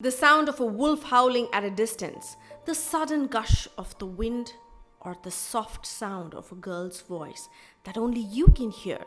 The sound of a wolf howling at a distance, the sudden gush of the wind, or the soft sound of a girl's voice that only you can hear.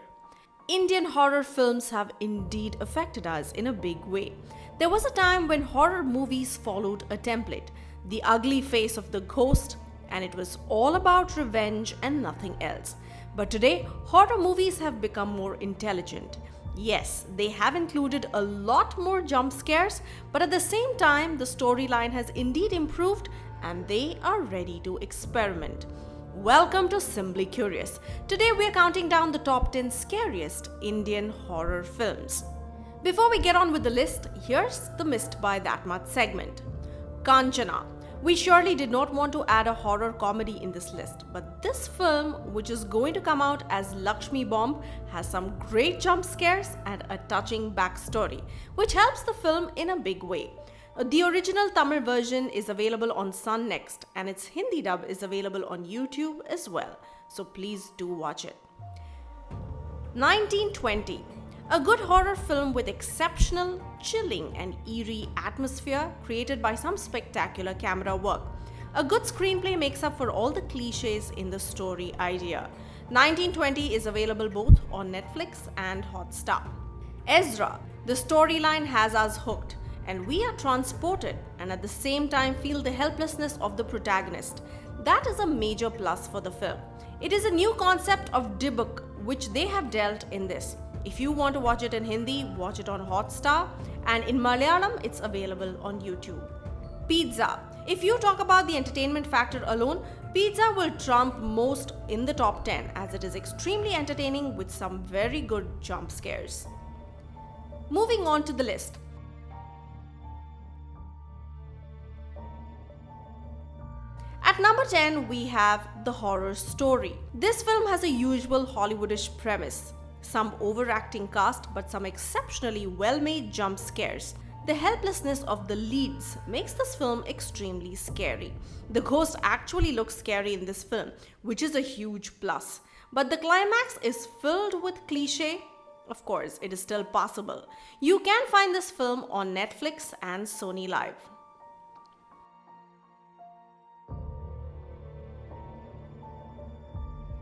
Indian horror films have indeed affected us in a big way. There was a time when horror movies followed a template, the ugly face of the ghost, and it was all about revenge and nothing else. But today, horror movies have become more intelligent. Yes, they have included a lot more jump scares, but at the same time, the storyline has indeed improved and they are ready to experiment. Welcome to Simbly Curious. Today we are counting down the top 10 scariest Indian horror films. Before we get on with the list, here's the Missed by That Much segment. Kanchana. We surely did not want to add a horror comedy in this list, but this film, which is going to come out as Lakshmi Bomb, has some great jump scares and a touching backstory, which helps the film in a big way. The original Tamil version is available on Sun Next, and its Hindi dub is available on YouTube as well, so please do watch it. 1920. A good horror film with exceptional, chilling and eerie atmosphere created by some spectacular camera work. A good screenplay makes up for all the cliches in the story idea. 1920 is available both on Netflix and Hotstar. Ezra. The storyline has us hooked, and we are transported and at the same time feel the helplessness of the protagonist. That is a major plus for the film. It is a new concept of debug which they have dealt in this. If you want to watch it in Hindi, watch it on Hotstar, and in Malayalam, it's available on YouTube. Pizza. If you talk about the entertainment factor alone, Pizza will trump most in the top 10 as it is extremely entertaining with some very good jump scares. Moving on to the list. At number 10, we have The Horror Story. This film has a usual Hollywoodish premise. Some overacting cast, but some exceptionally well-made jump scares. The helplessness of the leads makes this film extremely scary. The ghost actually looks scary in this film, which is a huge plus. But the climax is filled with cliché. Of course, it is still possible. You can find this film on Netflix and Sony Live.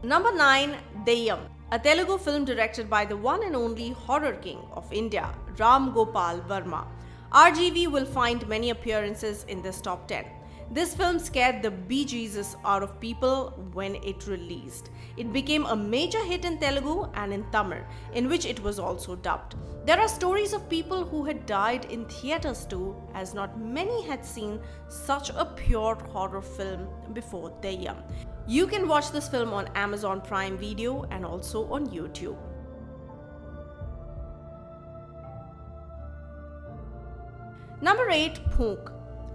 Number 9, Dayoung. A Telugu film directed by the one and only horror king of India, Ram Gopal Verma. RGV will find many appearances in this top 10. This film scared the bejesus out of people when it released. It became a major hit in Telugu and in Tamil, in which it was also dubbed. There are stories of people who had died in theatres too, as not many had seen such a pure horror film before Dayoung. You can watch this film on Amazon Prime Video and also on YouTube. Number 8, Pook.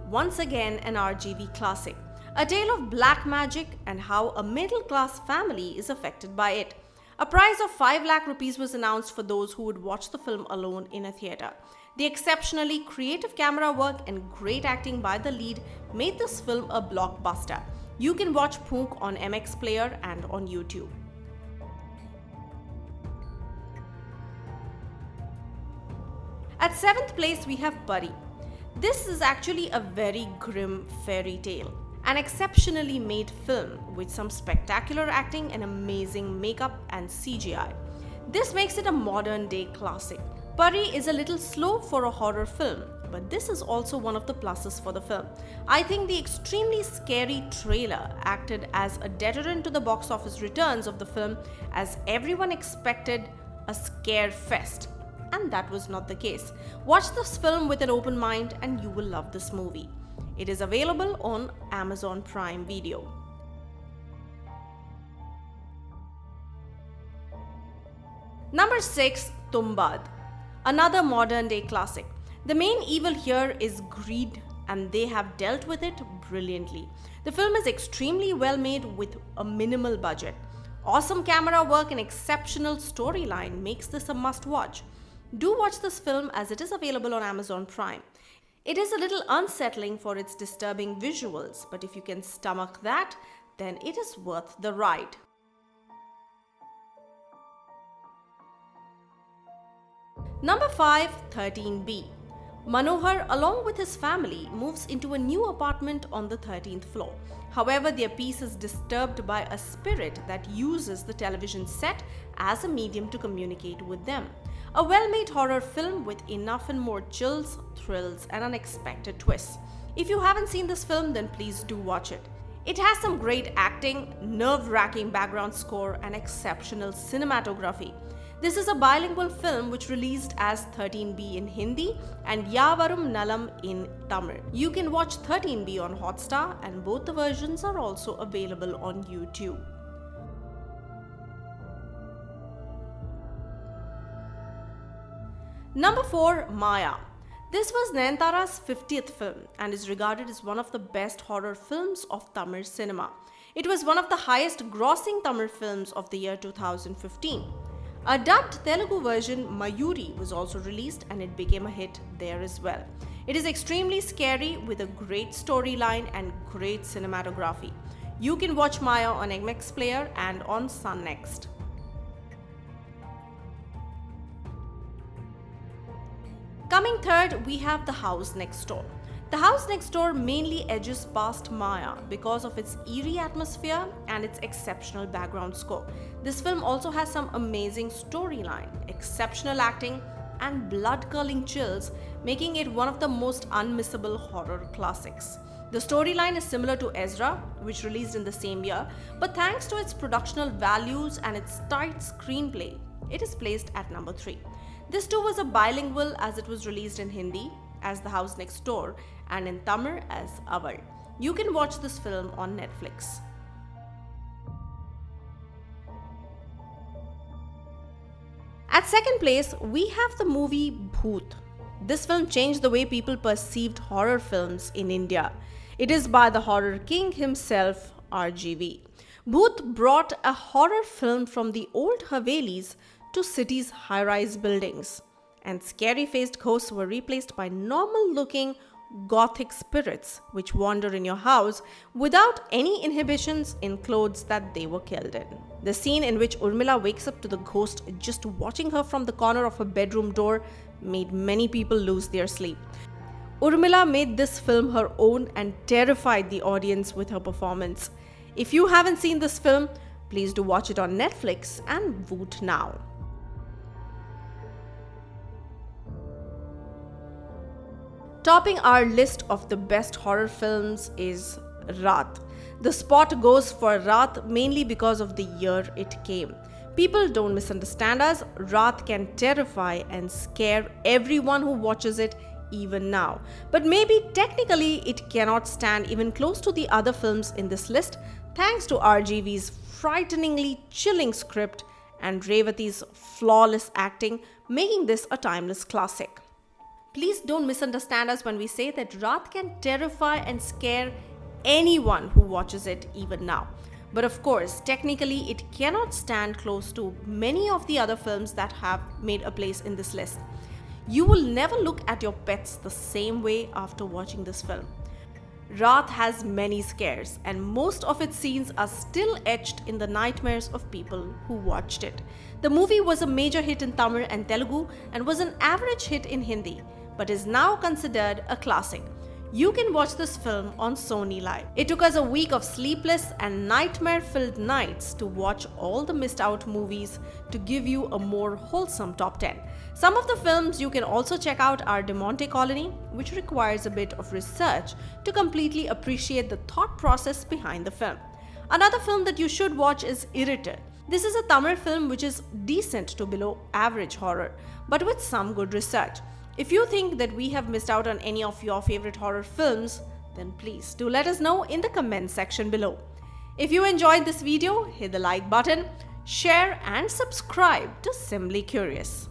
Once again an RGV classic. A tale of black magic and how a middle-class family is affected by it. A prize of 5 lakh rupees was announced for those who would watch the film alone in a theatre. The exceptionally creative camera work and great acting by the lead made this film a blockbuster. You can watch Pook on MX Player and on YouTube. At 7th place, we have Pari. This is actually a very grim fairy tale. An exceptionally made film with some spectacular acting and amazing makeup and CGI. This makes it a modern day classic. Pari is a little slow for a horror film, but this is also one of the pluses for the film. I think the extremely scary trailer acted as a deterrent to the box office returns of the film, as everyone expected a scare fest. And that was not the case. Watch this film with an open mind and you will love this movie. It is available on Amazon Prime Video. Number 6, Thumbbud. Another modern day classic. The main evil here is greed, and they have dealt with it brilliantly. The film is extremely well made with a minimal budget. Awesome camera work and exceptional storyline makes this a must watch. Do watch this film as it is available on Amazon Prime. It is a little unsettling for its disturbing visuals, but if you can stomach that, then it is worth the ride. Number 5, 13B. Manohar, along with his family, moves into a new apartment on the 13th floor. However, their peace is disturbed by a spirit that uses the television set as a medium to communicate with them. A well-made horror film with enough and more chills, thrills, and unexpected twists. If you haven't seen this film, then please do watch it. It has some great acting, nerve-wracking background score, and exceptional cinematography. This is a bilingual film which released as 13B in Hindi and Yavarum Nalam in Tamil. You can watch 13B on Hotstar, and both the versions are also available on YouTube. Number 4. Maya. This was Nayanthara's 50th film and is regarded as one of the best horror films of Tamil cinema. It was one of the highest grossing Tamil films of the year 2015. A dubbed Telugu version, Mayuri, was also released and it became a hit there as well. It is extremely scary with a great storyline and great cinematography. You can watch Maya on MX Player and on Sun Next. Coming third, we have The House Next Door. The House Next Door mainly edges past Maya because of its eerie atmosphere and its exceptional background score. This film also has some amazing storyline, exceptional acting, and blood-curdling chills, making it one of the most unmissable horror classics. The storyline is similar to Ezra, which released in the same year, but thanks to its productional values and its tight screenplay, it is placed at number 3. This too was a bilingual as it was released in Hindi as The House Next Door and in Tamil as Aval. You can watch this film on Netflix. At second place, we have the movie Bhoot. This film changed the way people perceived horror films in India. It is by the horror king himself, Harish.V. Bhoot brought a horror film from the old Havelis to cities' high-rise buildings, and scary-faced ghosts were replaced by normal-looking gothic spirits which wander in your house without any inhibitions in clothes that they were killed in. The scene in which Urmila wakes up to the ghost just watching her from the corner of her bedroom door made many people lose their sleep. Urmila made this film her own and terrified the audience with her performance. If you haven't seen this film, please do watch it on Netflix and vote now. Topping our list of the best horror films is Raat. The spot goes for Raat mainly because of the year it came. People don't misunderstand us, Raat can terrify and scare everyone who watches it even now. But maybe technically it cannot stand even close to the other films in this list thanks to Harish.V's frighteningly chilling script and Revati's flawless acting, making this a timeless classic. Please don't misunderstand us when we say that Raat can terrify and scare anyone who watches it even now. But of course, technically it cannot stand close to many of the other films that have made a place in this list. You will never look at your pets the same way after watching this film. Raat has many scares and most of its scenes are still etched in the nightmares of people who watched it. The movie was a major hit in Tamil and Telugu and was an average hit in Hindi, but is now considered a classic. You can watch this film on Sony Live. It took us a week of sleepless and nightmare-filled nights to watch all the missed out movies to give you a more wholesome top 10. Some of the films you can also check out are De Monte Colony, which requires a bit of research to completely appreciate the thought process behind the film. Another film that you should watch is Irritated. This is a Tamil film which is decent to below average horror, but with some good research. If you think that we have missed out on any of your favorite horror films, then please do let us know in the comment section below. If you enjoyed this video, hit the like button, share and subscribe to Simbly Curious.